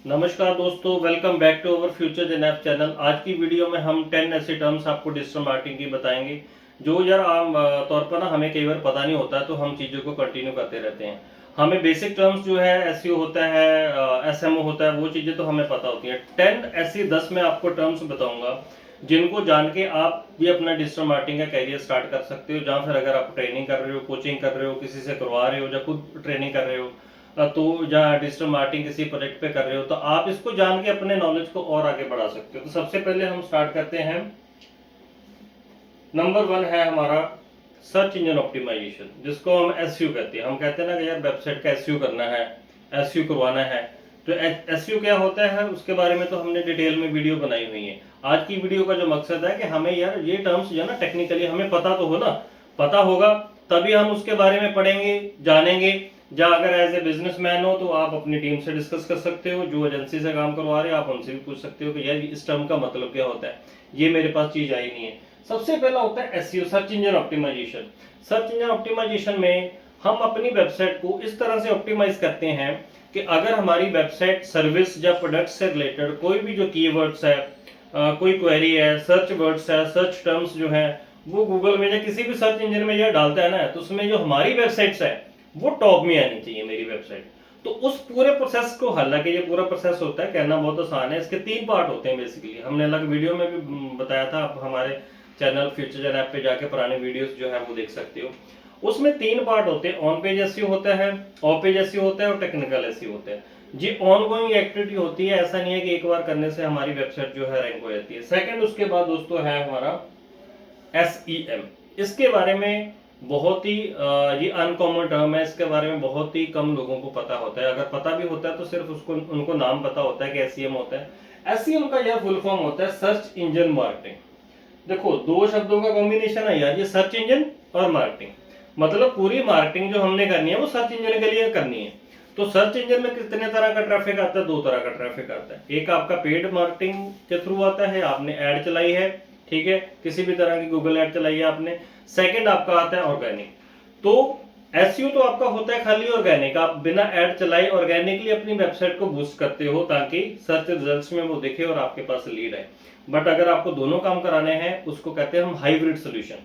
नमस्कार दोस्तों, welcome back to our future gen app channel. आज की वीडियो में हम 10 ऐसे टर्म्स आपको डिजिटल मार्केटिंग की बताएंगे जो यार आम तौर पर ना हमें कई बार पता नहीं होता, तो हम चीज़ों को कंटिन्यू करते रहते हैं। हमें बेसिक टर्म्स जो है एसईओ होता है, एसएमओ होता है, वो चीज़ें तो हमें पता होती हैं। 10 ऐसी 10 मैं आपको टर्म्स बताऊंगा जिनको जान के आप भी अपना डिजिटल मार्केटिंग का कैरियर स्टार्ट कर सकते हो। जहाँ फिर अगर आप ट्रेनिंग कर रहे हो, कोचिंग कर रहे हो, किसी से करवा रहे हो या खुद ट्रेनिंग कर रहे हो, तो या डिजिटल मार्केटिंग किसी प्रोजेक्ट पे कर रहे हो, तो आप इसको जान के अपने नॉलेज को और आगे बढ़ा सकते हो। तो सबसे पहले हम स्टार्ट करते हैं। नंबर 1 है हमारा सर्च इंजन ऑप्टिमाइजेशन, जिसको हम एसईओ कहते हैं। हम कहते हैं ना कि यार वेबसाइट का एसईओ करना है, एसईओ करवाना है। तो एसईओ क्या होता है उसके बारे में तो हमने डिटेल में वीडियो बनाई हुई है। आज की वीडियो का जो मकसद है कि हमें यार ये टर्म्स जो है ना टेक्निकली हमें पता तो हो ना, पता होगा तभी हम उसके बारे में पढ़ेंगे, जानेंगे। या अगर एज ए बिजनेसमैन हो तो आप अपनी टीम से डिस्कस कर सकते हो, जो एजेंसी से काम करवा रहे हैं आप उनसे भी पूछ सकते हो कि यार इस टर्म का मतलब क्या होता है, ये मेरे पास चीज आई नहीं है। सबसे पहला होता है SEO, search engine optimization. Search engine optimization में हम अपनी वेबसाइट को इस तरह से ऑप्टिमाइज करते हैं कि अगर हमारी वेबसाइट सर्विस या प्रोडक्ट से रिलेटेड कोई भी जो कीवर्ड्स है, कोई क्वेरी है, सर्च वर्ड्स है, सर्च टर्म्स जो है, वो गूगल में या किसी भी सर्च इंजन में यह डालता है ना, तो उसमें जो हमारी वेबसाइट्स है वो टॉप में आनी चाहिए, मेरी वेबसाइट। तो उस पूरे प्रोसेस को, हालांकि ये पूरा प्रोसेस होता है, कहना बहुत आसान है, इसके 3 पार्ट होते हैं बेसिकली। हमने अलग वीडियो में भी बताया था, आप हमारे चैनल फ्यूचर जेन ऐप पे जाके पुराने वीडियोस जो है वो देख सकते हो। उसमें 3 पार्ट होते हैं। ऑन पेज एसईओ होता है, ऑफ पेज एसईओ होता है और टेक्निकल एसईओ होता है। ये ऑनगोइंग एक्टिविटी होती है, ऐसा नहीं है कि एक बार करने से हमारी वेबसाइट जो है रैंक हो जाती है। सेकंड उसके बाद दोस्तों है हमारा SEM। इसके बारे में बहुत ही ये अनकॉमन टर्म है, इसके बारे में बहुत ही कम लोगों को पता होता है। अगर पता भी होता है तो सिर्फ उसको उनको नाम पता होता है कि SEM होता है। SEM का यह फुल फॉर्म होता है सर्च इंजन मार्केटिंग। देखो, 2 शब्दों का कॉम्बिनेशन है यार, ये सर्च इंजन और मार्केटिंग। मतलब पूरी मार्केटिंग जो हमने करनी है वो सर्च इंजन के लिए करनी है। तो सर्च इंजन में कितने तरह का ट्रैफिक आता है? 2 तरह का ट्रैफिक आता है। एक आपका पेड मार्केटिंग के थ्रू आता है, आपने ऐड चलाई है, ठीक है, किसी भी तरह की गूगल ऐड चलाई है आपने। सेकंड आपका आता है ऑर्गेनिक। तो एसईओ तो आपका होता है खाली ऑर्गेनिक, आप बिना ऐड चलाए ऑर्गेनिकली अपनी वेबसाइट को बूस्ट करते हो ताकि सर्च रिजल्ट्स में वो दिखे और आपके पास लीड है। बट अगर आपको दोनों काम कराने हैं, उसको कहते हैं हम hybrid solution.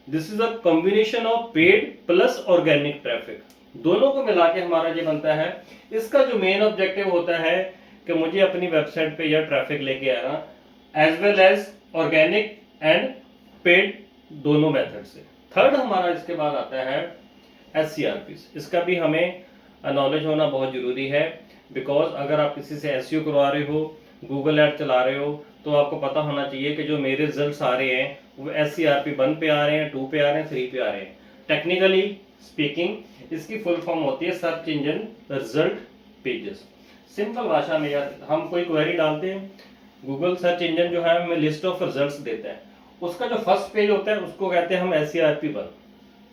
This is a combination of paid plus organic traffic. दोनों को मिला के हमारा ये बनता है। इसका जो मेन ऑब्जेक्टिव होता है कि मुझे अपनी वेबसाइट पे यह ट्रैफिक लेके आना, as well as organic and paid दोनों मेथड से। थर्ड हमारा इसके बाद आता है SCRP। इसका भी हमें नॉलेज होना बहुत जरूरी है, बिकॉज अगर आप किसी से एसईओ करवा रहे हो, गूगल ऐड चला रहे हो, तो आपको पता होना चाहिए कि जो मेरे रिजल्ट्स आ रहे हैं वो SCRP 1 पे आ रहे हैं, 2 पे आ रहे हैं, 3 पे आ रहे हैं। टेक्निकली स्पीकिंग इसकी फुल फॉर्म होती है search engine result pages. Simple भाषा में यार, हम कोई क्वेरी डालते हैं, गूगल सर्च इंजन जो है हमें लिस्ट ऑफ रिजल्ट्स देता है। उसका जो फर्स्ट पेज होता है उसको कहते हैं हम SCRP 1।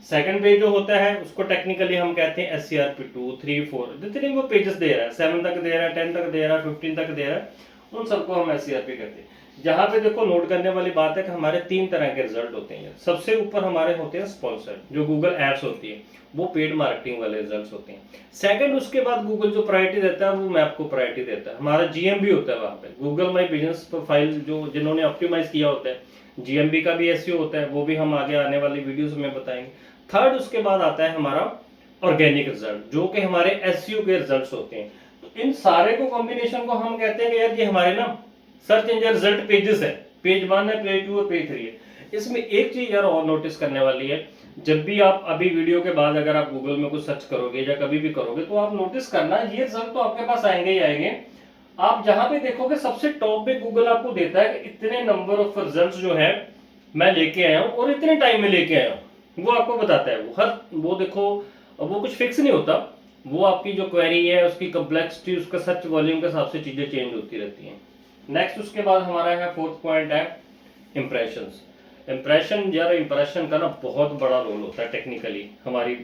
सेकंड पेज जो होता है उसको टेक्निकली हम कहते हैं SCRP 2, 3, 4। जितने वो पेजेस दे रहा है, 7 तक दे रहा है, 10 तक दे रहा है, 15 तक दे रहा है, उन सबको हम SCRP कहते हैं। जहां पे देखो नोट करने वाली बात है कि हमारे 3 तरह के रिजल्ट होते हैं। सबसे ऊपर हमारे होते हैं स्पॉन्सर, जो गूगल एड्स होती है, वो पेड मार्केटिंग वाले रिजल्ट्स होते हैं। सेकंड उसके बाद गूगल जो प्रायोरिटी देता है वो मैप को प्रायोरिटी देता है। हमारा GMB होता है वहां पे, गूगल माई बिजनेस प्रोफाइल, जो जिन्होंने ऑप्टिमाइज किया होता है। GMB का भी एसईओ होता है, वो भी हम आगे आने वाली वीडियोस में बताएंगे। थर्ड उसके बाद आता है हमारा ऑर्गेनिक रिजल्ट, जो कि हमारे एसईओ के रिजल्ट्स होते हैं। तो इन सारे को कॉम्बिनेशन को हम कहते हैं कि यार ये हमारे ना सर्च इंजन रिजल्ट पेजेस है। पेज 1 है, पेज 2 है, पेज 3 है। इसमें एक चीज यार और नोटिस करने वाली है, जब भी आप अभी वीडियो के बाद अगर आप गूगल में कुछ सर्च करोगे या कभी भी करोगे, तो आप नोटिस करना ये रिजल्ट तो आपके पास आएंगे ही आएंगे। आप जहां पे देखोगे सबसे टॉप पे गूगल आपको देता है कि इतने नंबर ऑफ रिजल्ट्स जो है मैं लेके आया हूं और इतने टाइम में लेके आया हूं, वो आपको बताता है। वो देखो, वो कुछ फिक्स नहीं होता, वो आपकी जो क्वेरी है उसकी कॉम्प्लेक्सिटी, उसका सर्च वॉल्यूम के हिसाब से चीजें चेंज होती रहती हैं। नेक्स्ट उसके बाद हमारा है फोर्थ पॉइंट है इंप्रेशंस। इंप्रेशन यार, इंप्रेशन का ना बहुत बड़ा रोल होता है टेक्निकली हमारी,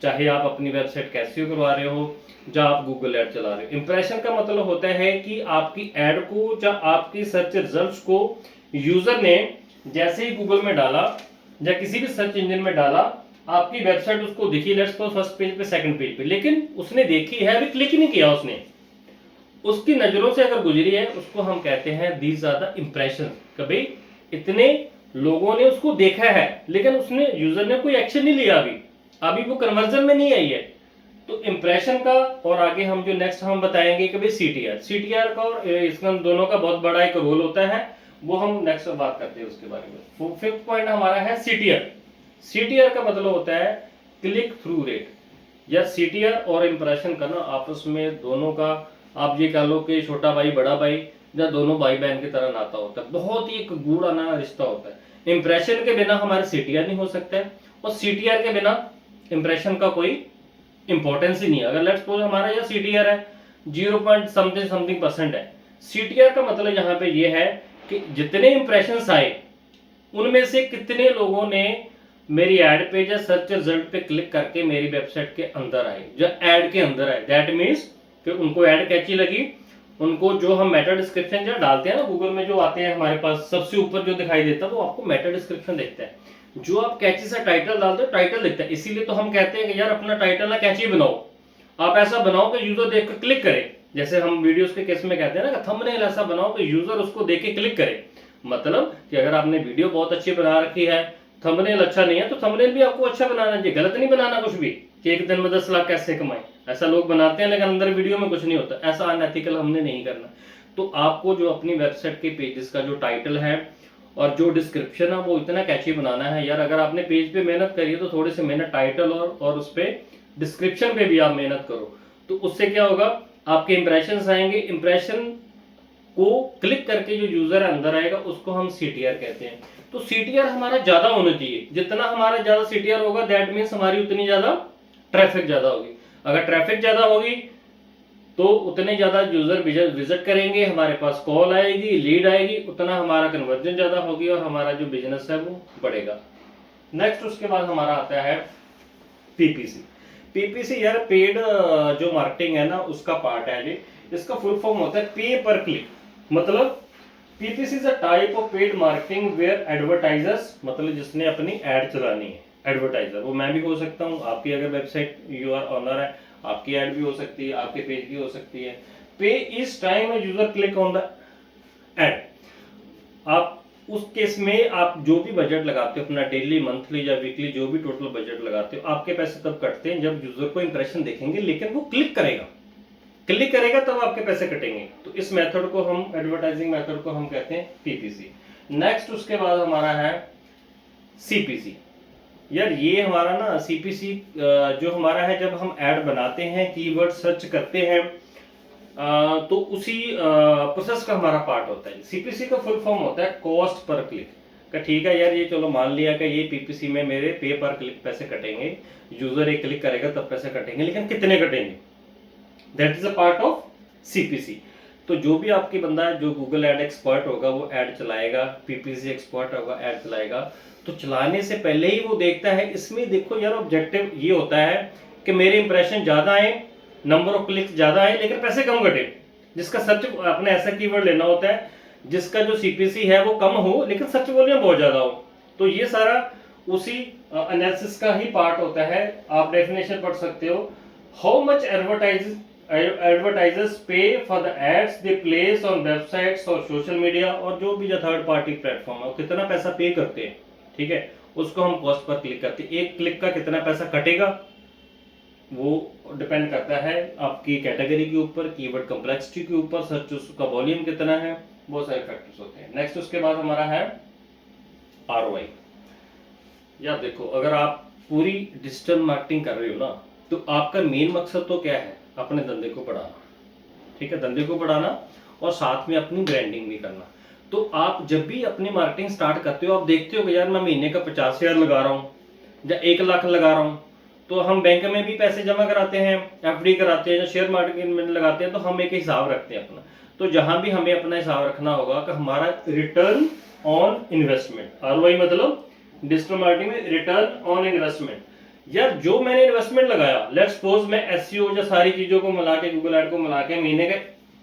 चाहे आप अपनी वेबसाइट कैसे करवा रहे हो या आप गूगल ऐड चला रहे हो। इंप्रेशन का मतलब होता है कि आपकी ऐड को या आपकी सर्च रिजल्ट्स को यूजर ने जैसे ही गूगल में डाला या किसी भी सर्च इंजन में डाला, आपकी वेबसाइट उसको दिखी, लेट्स सपोज फर्स्ट पेज पे, सेकंड पेज पे, लेकिन उसने देखी है, अभी क्लिक नहीं किया उसने। उसकी नजरों से अगर गुजरी है उसको हम कहते हैं दीज आर द इंप्रेशन। कभी इतने लोगों ने उसको देखा है लेकिन उसने यूजर ने कोई एक्शन नहीं लिया, अभी वो कन्वर्जन में नहीं आई है। तो इंप्रेशन का और आगे हम जो नेक्स्ट हम बताएंगे कि भाई सीटीआर का और इसका दोनों का बहुत बड़ा एक रोल होता है, वो हम नेक्स्ट बात करते हैं उसके बारे में। फिफ्थ पॉइंट हमारा है सीटीआर। सीटीआर का मतलब होता है क्लिक थ्रू रेट। या सीटीआर और इंप्रेशन का ना आपस में दोनों का आप ये कह लो कि छोटा भाई बड़ा भाई या दोनों भाई बहन की तरह नाता होता है, बहुत ही एक गूढ़ा ना रिश्ता होता है। इंप्रेशन के बिना हमारे सीटीआर नहीं हो सकता है और सीटीआर के बिना इंप्रेशन का कोई इंपॉर्टेंस ही नहीं है। अगर लेट्स सपोज हमारा यह सीटीआर है 0.something% है, सीटीआर का मतलब यहाँ पे ये है कि जितने इंप्रेशंस आए उनमें से कितने लोगों ने मेरी एड पे या सर्च रिजल्ट पे क्लिक करके मेरी वेबसाइट के अंदर आए, जो एड के अंदर आए। दैट मीन्स कि उनको एड कैची लगी, उनको जो हम मेटा डिस्क्रिप्शन जो डालते हैं ना गूगल में, जो आते हैं हमारे पास सबसे ऊपर जो दिखाई देता है वो आपको मेटा डिस्क्रिप्शन देखता है। जो आप कैची से टाइटल डालते हो टाइटल दिखता है। इसीलिए तो हम कहते हैं कि यार अपना टाइटल ना कैची बनाओ, आप ऐसा बनाओ कि यूजर देख कर क्लिक करे। जैसे हम वीडियोस के केस में कहते हैं ना कि थंबनेल ऐसा बनाओ कि यूजर उसको देख के क्लिक करे। मतलब कि अगर आपने वीडियो बहुत अच्छी बना रखी है, थंबनेल अच्छा नहीं है, तो थंबनेल भी आपको अच्छा बनाना चाहिए। गलत नहीं बनाना कुछ भी कि एक दिन में 10 लाख कैसे कमाए, ऐसा लोग बनाते हैं लेकिन अंदर वीडियो में कुछ नहीं होता। ऐसा अनएथिकल हमने नहीं करना। तो आपको जो अपनी वेबसाइट के पेजेस का जो टाइटल है और जो डिस्क्रिप्शन है वो इतना कैची बनाना है यार। अगर आपने पेज पे मेहनत करी है तो थोड़ी सी मेहनत टाइटल और उस पे डिस्क्रिप्शन पे भी आप मेहनत करो। तो उससे क्या होगा, आपके इंप्रेशंस आएंगे। इंप्रेशन को क्लिक करके जो यूजर अंदर आएगा उसको हम सीटीआर कहते हैं। तो सीटीआर हमारा ज्यादा होना चाहिए। जितना हमारा ज्यादा सीटीआर होगा दैट मीन्स हमारी उतनी ज्यादा ट्रैफिक ज्यादा होगी। अगर ट्रैफिक ज्यादा होगी तो उतने ज्यादा यूजर विजिट करेंगे, हमारे पास कॉल आएगी, लीड आएगी, उतना हमारा कन्वर्जन ज्यादा होगी और हमारा जो बिजनेस है वो बढ़ेगा। नेक्स्ट उसके बाद हमारा आता है पीपीसी। पीपीसी यार पेड जो मार्केटिंग है ना उसका पार्ट है जी। इसका फुल फॉर्म होता है पे पर क्लिक। मतलब PPC is a type of paid marketing where advertisers, मतलब जिसने अपनी एड चलानी है। एडवर्टाइजर वो मैं भी हो सकता हूँ, आपकी अगर वेबसाइट यू आर ऑनर है आपकी एड भी हो सकती है, आपके पेज भी हो सकती है। पे इस time user click on the ad. आप उस केस में आप जो भी बजट लगाते हो अपना डेली मंथली या वीकली जो भी टोटल बजट लगाते हो, आपके पैसे तब कटते हैं जब यूजर को इंप्रेशन देखेंगे लेकिन वो क्लिक करेगा तब आपके पैसे कटेंगे। तो इस मेथड को हम एडवर्टाइजिंग मेथड को हम कहते हैं पीपीसी। नेक्स्ट उसके बाद हमारा है सीपीसी। यार ये हमारा ना सीपीसी जो हमारा है, जब हम ऐड बनाते हैं कीवर्ड सर्च करते हैं तो उसी प्रोसेस का हमारा पार्ट होता है। सीपीसी का फुल फॉर्म होता है कॉस्ट पर क्लिक का। ठीक है यार, ये चलो मान लिया कि ये पीपीसी में मेरे पे पर क्लिक पैसे कटेंगे, यूजर एक क्लिक करेगा तब पैसे कटेंगे, लेकिन कितने कटेंगे, that is a part of CPC. तो जो भी आपकी बंदा है जो गूगल एड एक्सपर्ट होगा वो ऐड चलाएगा, पीपीसी एक्सपर्ट होगा ऐड चलाएगा। तो चलाने से पहले ही वो देखता है, इसमें देखो यार ऑब्जेक्टिव ये होता है कि मेरे इंप्रेशन ज्यादा आए, नंबर ऑफ क्लिक्स ज्यादा आए लेकिन पैसे कम कटे। जिसका सर्च अपने ऐसा कीवर्ड लेना होता है जिसका जो सीपीसी है वो कम हो लेकिन सर्च वॉल्यूम बहुत ज्यादा हो। तो ये सारा उसी एनालिसिस का ही पार्ट होता है। आप डेफिनेशन पढ़ सकते हो, how much advertisers pay for the ads they place on websites और सोशल मीडिया और जो भी जो थर्ड पार्टी प्लेटफॉर्म है वो कितना पैसा पे करते हैं। ठीक है, उसको हम कॉस्ट पर क्लिक करते हैं। एक क्लिक का कितना पैसा कटेगा वो डिपेंड करता है आपकी कैटेगरी के ऊपर, कीवर्ड कॉम्प्लेक्सिटी के ऊपर, सर्च उसका वॉल्यूम कितना है, बहुत सारे फैक्टर्स होते हैं। नेक्स्ट उसके बाद हमारा है आरओआई। या देखो अगर आप पूरी डिजिटल मार्केटिंग कर रहे हो ना तो आपका मेन मकसद तो क्या है, अपने धंधे को बढ़ाना। ठीक है, धंधे को बढ़ाना और साथ में अपनी ब्रांडिंग भी करना। तो आप जब भी अपनी मार्केटिंग स्टार्ट करते हो आप देखते हो कि यार मैं महीने का 50,000 लगा रहा हूँ या 1 लाख लगा रहा हूँ। तो हम बैंक में भी पैसे जमा कराते हैं, एफडी कराते हैं, या शेयर मार्केट में लगाते हैं, तो हम एक हिसाब रखते हैं अपना। तो जहां भी हमें अपना हिसाब रखना होगा कि हमारा रिटर्न ऑन इन्वेस्टमेंट, आरओआई मतलब डिजिटल मार्केटिंग में रिटर्न ऑन इन्वेस्टमेंट। यार जो मैंने इन्वेस्टमेंट लगाया, लेट्स सपोज मैं एसईओ या सारी चीजों को मिला के गूगल ऐड को मिला के महीने के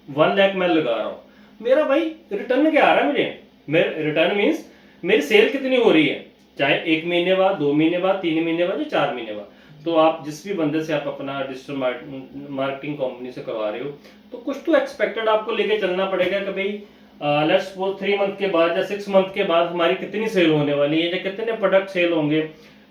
1 लाख मैं लगा रहा हूँ, मेरा भाई रिटर्न क्या आ रहा है मुझे, मेरे रिटर्न मीन्स मेरी सेल कितनी हो रही है, चाहे 1 महीने बाद, 2 महीने बाद, 3 महीने बाद या 4 महीने बाद। तो आप जिस भी बंदे से आप अपना डिजिटल मार्केटिंग कंपनी से करवा रहे हो, तो कुछ तो एक्सपेक्टेड आपको लेके चलना पड़ेगा कि भाई लेट्स सपोज 3 मंथ के बाद या 6 मंथ के बाद हमारी कितनी सेल होने वाली है, या कितने प्रोडक्ट सेल होंगे,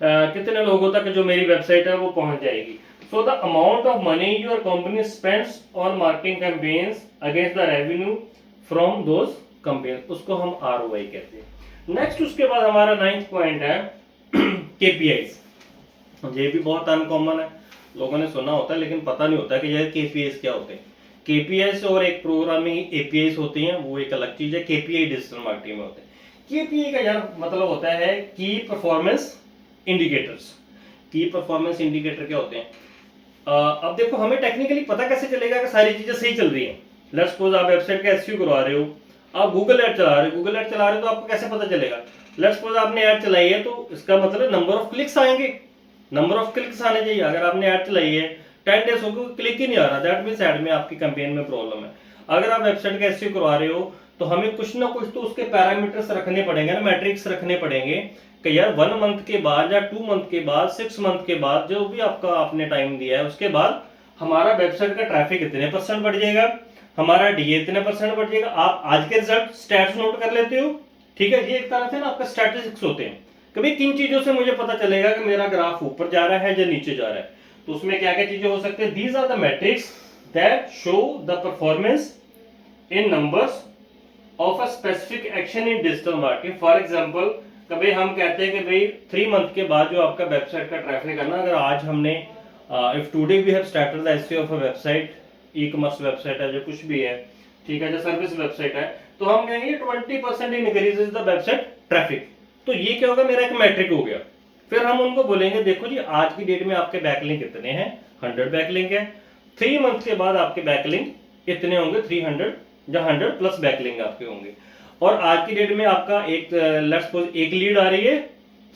कितने लोगों तक जो मेरी वेबसाइट है वो पहुंच जाएगी। So the amount of money your company spends on marketing campaigns against the revenue from those campaigns, उसको हम आरओआई कहते हैं। नेक्स्ट उसके बाद हमारा 9th पॉइंट है केपीआईज। ये भी बहुत अनकॉमन है, लोगों ने सुना होता है लेकिन पता नहीं होता कि यार केपीआईज क्या होते हैं। केपीआईज और एक प्रोग्रामिंग एपीआईज होती हैं, वो एक अलग चीज है। केपीआई डिजिटल मार्केटिंग में होते हैं। केपीआई का यार मतलब होता है की परफॉर्मेंस इंडिकेटर्स। की परफॉर्मेंस इंडिकेटर क्या होते हैं? अब देखो, हमें टेक्निकली पता कैसे चलेगा कि सारी चीजें सही चल रही हैं। लेट्स सपोज आप वेबसाइट का एसईओ करवा रहे हो, आप गूगल ऐड चला रहे हो, तो आपको कैसे पता चलेगा? लेट्स सपोज आपने ऐड चलाई है, तो इसका मतलब नंबर ऑफ क्लिक्स आएंगे, नंबर ऑफ क्लिक्स आने चाहिए। अगर आपने ऐड चलाई है 10 डेज हो गए, क्लिक ही नहीं आ रहा, दैट मींस ऐड में आपकी कैंपेन में प्रॉब्लम है। अगर आप वेबसाइट का एसईओ करवा रहे हो, तो हमें कुछ ना कुछ तो उसके पैरामीटर्स रखने पड़ेंगे ना, मैट्रिक्स रखने पड़ेंगे कि यार 1 मंथ के बाद या 2 मंथ के बाद, 6 मंथ के बाद, जो भी आपका आपने टाइम दिया है, उसके बाद हमारा वेबसाइट का ट्रैफिक इतने % बढ़ जाएगा, हमारा डीए इतने % बढ़ जाएगा। आप आज के रिजल्ट स्टैट्स नोट कर लेते हो, ठीक है? ये एक तरह से ना आपका स्टैटिस्टिक्स होते हैं। कभी किन चीजों से मुझे पता चलेगा कि मेरा ग्राफ ऊपर जा रहा है या नीचे जा रहा है? तो उसमें क्या क्या चीजें हो सकती है? These are the metrics that show the performance in numbers of a specific action in digital marketing. For example, कभी हम कहते हैं कि भाई 3 मंथ के बाद जो आपका वेबसाइट का ट्रैफिक है ना, अगर आज हमने if today we have started the SEO of a website, e commerce website है, जो कुछ भी है, ठीक है, जो सर्विस वेबसाइट है, तो हम कहेंगे 20% इंक्रीजेस द वेबसाइट ट्रैफिक। तो ये क्या होगा? मेरा एक मैट्रिक हो गया। फिर हम उनको बोलेंगे देखो जी, आज की डेट में आपके बैकलिंक कितने हैं? 100 बैकलिंक है। 3 मंथ के बाद आपके बैकलिंक इतने होंगे, 300 या 100 प्लस बैकलिंक आपके होंगे। और आज की डेट में आपका एक लेट्स सपोज एक लीड आ रही है,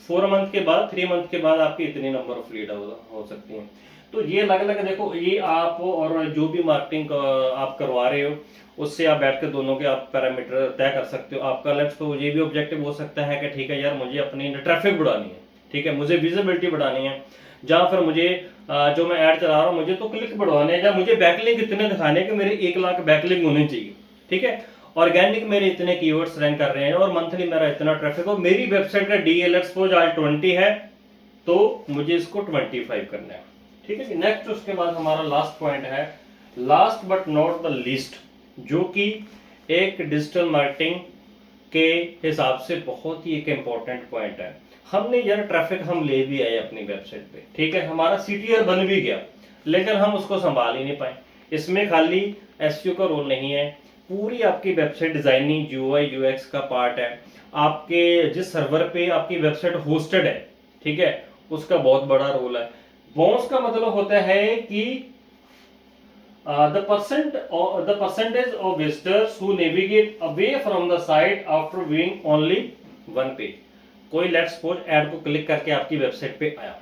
4 मंथ के बाद, 3 मंथ के बाद आपकी इतनी नंबर ऑफ लीड हो सकती हैं। तो ये अलग अलग देखो, ये आप और जो भी मार्केटिंग आप करवा रहे हो, उससे आप बैठ कर दोनों के आप पैरामीटर तय कर सकते हो। आपका लेट्स सपोज ये भी ऑब्जेक्टिव हो सकता है कि ठीक है यार, मुझे अपनी ट्रैफिक बढ़ानी है, ठीक है, मुझे विजिबिलिटी बढ़ानी है, जहाँ फिर मुझे जो मैं ऐड चला रहा हूँ, मुझे तो क्लिक बढ़वाने हैं, या मुझे बैकलिंक इतने दिखाने कि मेरे 1 लाख बैकलिंक होने चाहिए, ठीक है, ऑर्गेनिक मेरे इतने कीवर्ड्स रैंक कर रहे हैं, और मंथली मेरा इतना ट्रैफिक हो, मेरी वेबसाइट का डीए लेट्स सपोज आज 20 है, तो मुझे इसको 25 करना है, ठीक है। नेक्स्ट उसके बाद हमारा लास्ट पॉइंट है, last but not the least, जो कि एक डिजिटल मार्केटिंग के हिसाब से बहुत ही एक इम्पोर्टेंट पॉइंट है। हमने यार ट्रैफिक हम ले भी आए अपनी वेबसाइट पे, ठीक है, हमारा सीटीआर बन भी गया, लेकिन हम उसको संभाल ही नहीं पाए। इसमें खाली एसईओ का रोल नहीं है, पूरी आपकी वेबसाइट डिजाइनिंग, यूआई यूएक्स का पार्ट है। आपके जिस सर्वर पे आपकी वेबसाइट होस्टेड है, ठीक है, उसका बहुत बड़ा रोल है। बाउंस का मतलब होता है कि the percentage of visitors who navigate away from the site after viewing only one page। कोई लेट्स सपोज ऐड को क्लिक करके आपकी वेबसाइट पे आया,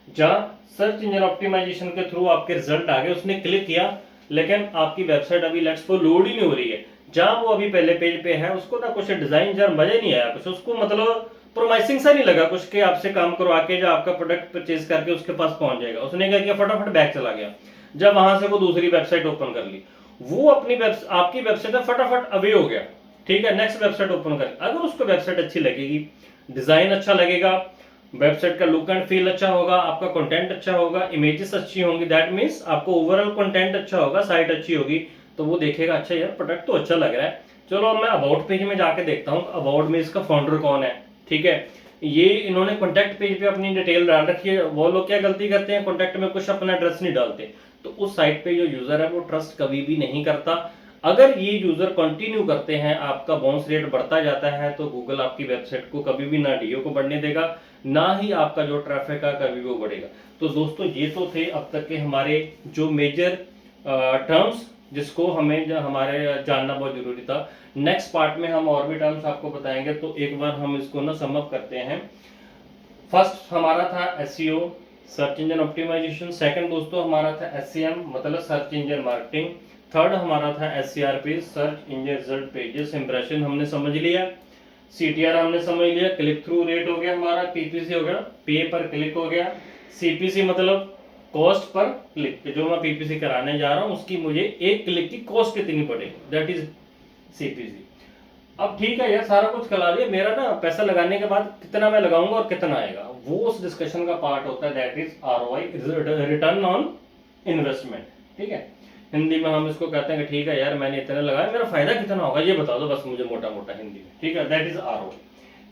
जहां सर्च इंजन ऑप्टिमाइजेशन के थ्रू आपके रिजल्ट आ गए, उसने क्लिक किया, लेकिन आपकी वेबसाइट अभी लेट्स सपोज लोड ही नहीं हो रही है, जहां वो अभी पहले पेज पे है, उसको ना कुछ डिजाइन जरा मजा नहीं आया, कुछ उसको मतलब प्रोमाइसिंग सा नहीं लगा कुछ के आपसे काम करवा के जो आपका प्रोडक्ट परचेज करके उसके पास पहुंच जाएगा। उसने क्या किया, फटाफट बैक चला गया, जब वहां से वो दूसरी वेबसाइट ओपन कर ली, वो अपनी आपकी वेबसाइट में फटाफट अवे हो गया, ठीक है, नेक्स्ट वेबसाइट ओपन कर। अगर उसको वेबसाइट अच्छी लगेगी, डिजाइन अच्छा लगेगा, वेबसाइट का लुक एंड फील अच्छा होगा, आपका कंटेंट अच्छा होगा, इमेजेस अच्छी होंगी, दैट मींस आपको ओवरऑल कंटेंट अच्छा होगा, साइट अच्छी होगी, तो वो देखेगा अच्छा यार प्रोडक्ट तो अच्छा लग रहा है, चलो अब मैं अबाउट पेज में जाके देखता हूँ अबाउट में इसका फाउंडर कौन है, ठीक है, ये इन्होंने कॉन्टैक्ट पेज पे अपनी डिटेल डाल रखी है। वो लोग क्या गलती करते हैं, कॉन्टैक्ट में कुछ अपना एड्रेस नहीं डालते, तो उस साइट पे जो यूजर है वो ट्रस्ट कभी भी नहीं करता। अगर ये यूजर कंटिन्यू करते हैं, आपका बाउंस रेट बढ़ता जाता है, तो गूगल आपकी वेबसाइट को कभी भी ना डीओ को बढ़ने देगा, ना ही आपका जो ट्रैफिक है कभी वो बढ़ेगा। तो दोस्तों ये तो थे अब तक के हमारे जो मेजर टर्म्स जिसको हमें हमारे जानना बहुत जरूरी था। नेक्स्ट पार्ट में हम और भी टर्म्स आपको बताएंगे, तो एक बार हम इसको ना सम अप करते हैं। फर्स्ट हमारा था SEO, search engine optimization. Second दोस्तों हमारा था एसईएम, मतलब सर्च इंजन मार्केटिंग। थर्ड हमारा था SCRP, search engine result pages impression, हमने समझ लिया। सीटीआर हमने समझ लिया, क्लिक थ्रू रेट हो गया हमारा, पीपीसी हो गया, पे पर क्लिक हो गया, CPC मतलब कॉस्ट पर क्लिक, जो मैं PPC कराने जा रहा हूँ उसकी मुझे एक क्लिक की कॉस्ट कितनी पड़ेगी, दैट इज CPC। अब ठीक है यार, सारा कुछ करा दिया, मेरा ना पैसा लगाने के बाद कितना मैं लगाऊंगा और कितना आएगा, वो उस डिस्कशन का पार्ट होता है, that is ROI, return on investment. ठीक है, हिंदी में हम इसको कहते हैं कि ठीक है यार मैंने इतना लगाया, मेरा फायदा कितना होगा ये बता दो बस मुझे मोटा मोटा हिंदी में। ठीक है, दैट इज ROI।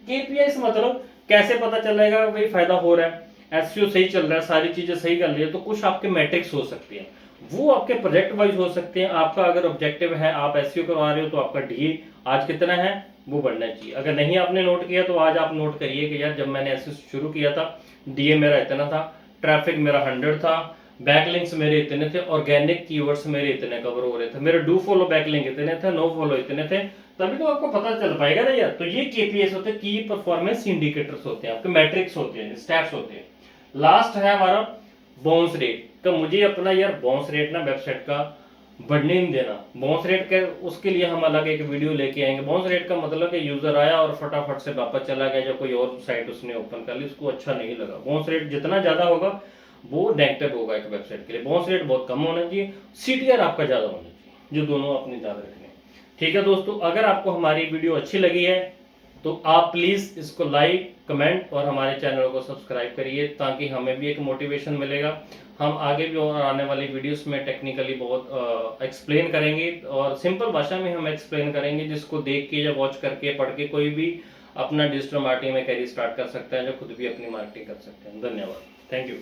KPIs मतलब कैसे पता चलेगा भाई फायदा हो रहा है, SEO सही चल रहा है, सारी चीजें सही कर रही है, तो कुछ आपके मैट्रिक्स हो सकती हैं, वो आपके प्रोजेक्ट वाइज हो सकते हैं। आपका अगर ऑब्जेक्टिव है आप SEO करवा रहे हो तो आपका DA आज कितना है वो बढ़ना चाहिए। अगर नहीं आपने नोट किया तो आज आप नोट करिए कि यार जब मैंने SEO शुरू किया था DA मेरा इतना था, ट्रैफिक मेरा 100 था, बैकलिंक्स मेरे इतने थे, ऑर्गेनिक कीवर्ड्स मेरे इतने कवर हो रहे थे, मेरे डू फॉलो बैकलिंक इतने थे, नो फॉलो इतने थे, तभी तो आपको पता चल पाएगा ना यार। तो ये KPIs होते हैं, की परफॉर्मेंस इंडिकेटर्स होते हैं, आपके मैट्रिक्स होते हैं, स्टेप्स होते हैं। लास्ट है हमारा बाउंस रेट, तो मुझे अपना यार बाउंस रेट ना वेबसाइट का बढ़ने नहीं देना। बाउंस रेट के उसके लिए हम अलग एक वीडियो लेके आएंगे। बाउंस रेट का मतलब कि यूजर आया और फटाफट से वापस चला गया, या कोई और साइट उसने ओपन कर ली, उसको अच्छा नहीं लगा। बाउंस रेट जितना ज्यादा होगा वो नेगेटिव होगा एक वेबसाइट के लिए। बाउंस रेट बहुत कम होना चाहिए, CTR आपका ज्यादा होना चाहिए, जो दोनों अपने ज्यादा रखने। ठीक है दोस्तों, अगर आपको हमारी वीडियो अच्छी लगी है तो आप प्लीज इसको लाइक कमेंट और हमारे चैनल को सब्सक्राइब करिए, ताकि हमें भी एक मोटिवेशन मिलेगा। हम आगे भी और आने वाली वीडियोस में टेक्निकली बहुत एक्सप्लेन करेंगे, और सिंपल भाषा में हम एक्सप्लेन करेंगे, जिसको देख के या वॉच करके पढ़ के कोई भी अपना डिजिटल मार्केटिंग में कैरियर स्टार्ट कर सकता है, जो खुद भी अपनी मार्केटिंग कर सकते हैं। धन्यवाद, थैंक यू।